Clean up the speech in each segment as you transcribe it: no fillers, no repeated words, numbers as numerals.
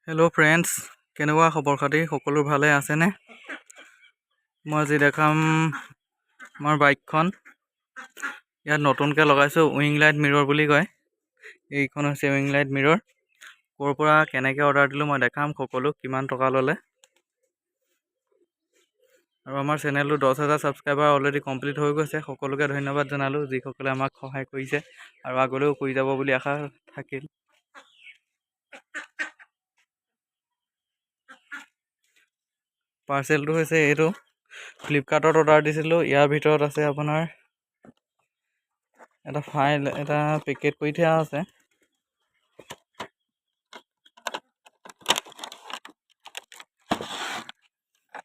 Hello' friends, কেনেকুৱা খবৰ খাতি? সকলো ভালে আছেনে? মই আজি দেখাম আমাৰ বাইকখন। ইয়াত নতুনকৈ লগাইছোঁ উইং লাইট মিৰৰ বুলি কয়। এইখন হৈছে উইং লাইট মিৰৰ। ক'ৰ পৰা কেনেকৈ অৰ্ডাৰ দিলোঁ মই দেখাম সকলো, কিমান টকা ল'লে। আৰু আমাৰ চেনেলটো 10,000 ছাবস্ক্ৰাইবাৰ অলৰেডি কমপ্লিট হৈ গৈছে। সকলোকে ধন্যবাদ জনালোঁ, যিসকলে আমাক সহায় কৰিছে আৰু আগলৈও কৰি যাব বুলি আশা থাকিল। পাৰ্চেলটো হৈছে এইটো, ফ্লিপকাৰ্টত অৰ্ডাৰ দিছিলোঁ। ইয়াৰ ভিতৰত আছে আপোনাৰ এটা ফাইল, এটা পেকেট কৰি থোৱা আছে।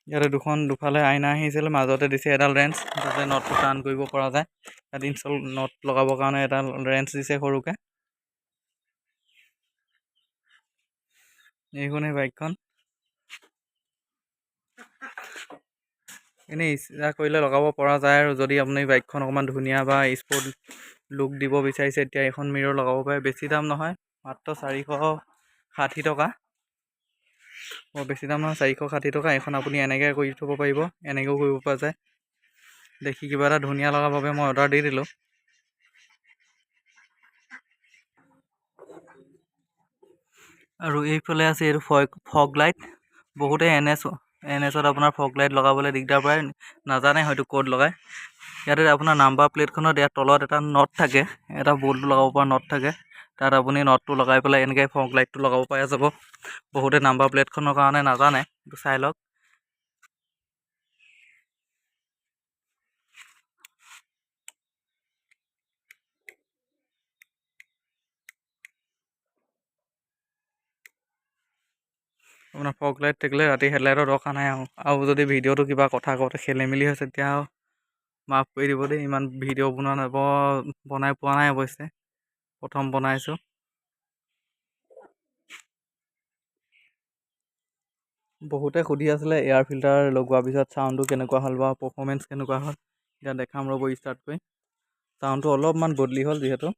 ইয়াতে দুফালে আইনা আহিছিল, মাজতে দিছে এডাল ৰেঞ্চ যাতে নটটো টান কৰিব পৰা যায়। ইয়াত নট লগাবৰ কাৰণে এডাল ৰেঞ্চ দিছে সৰুকৈ। এইখনেই বাইকখন। এনেই ইচ্ছা কৰিলে লগাব পৰা যায়, আৰু যদি আপুনি বাইকখন অকণমান ধুনীয়া বা স্পৰ্ট লুক দিব বিচাৰিছে এতিয়া এইখন মিৰৰ লগাব পাৰে। বেছি দাম নহয়, মাত্ৰ 460 টকা। বেছি দাম নহয়, 460 টকা। এইখন আপুনি এনেকৈ কৰি থ'ব পাৰিব, এনেকৈও কৰিব পৰা যায়। দেখি কিবা এটা ধুনীয়া লগাৰ বাবে মই অৰ্ডাৰ দি দিলোঁ। আৰু এইফালে আছে এইটো ফগ লাইট। বহুতে এন এছত আপোনাৰ ফগ লাইট লগাবলৈ দিগদাৰ পায়, নাজানে হয়তো ক'ত লগায়। ইয়াতে আপোনাৰ নাম্বাৰ প্লেটখনত ইয়াৰ তলত এটা নট থাকে, এটা বল্ট লগাব পৰা নট থাকে। তাত আপুনি নটটো লগাই পেলাই এনেকৈ ফগ লাইটটো লগাব পৰা যাব। বহুতে নাম্বাৰ প্লেটখনৰ কাৰণে নাজানে, এইটো চাই লওক। আপোনাৰ ফগ লাইট থাকিলে ৰাতি হেডলাইটৰ দৰকাৰ নাই। আৰু যদি ভিডিঅ'টো কিবা কথা কওঁতে খেলি মেলি হৈছে তেতিয়া মাফ কৰি দিব দেই। ইমান ভিডিঅ' বনাই পোৱা নাই অৱশ্যে, প্ৰথম বনাইছোঁ। বহুতে সুধি আছিলে এয়াৰ ফিল্টাৰ লগোৱাৰ পিছত চাউণ্ডটো কেনেকুৱা হ'ল বা পাৰফৰ্মেঞ্চ কেনেকুৱা হ'ল। এতিয়া দেখাম ৰ'ব ষ্টাৰ্ট কৰি। চাউণ্ডটো অলপমান বদলি হ'ল যিহেতু।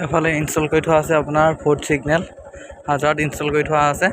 এফালে ইনষ্টল কৰি থোৱা আছে আপোনাৰ ফ'ৰ্থ ছিগনেল, হাজাৰত ইনষ্টল কৰি থোৱা আছে।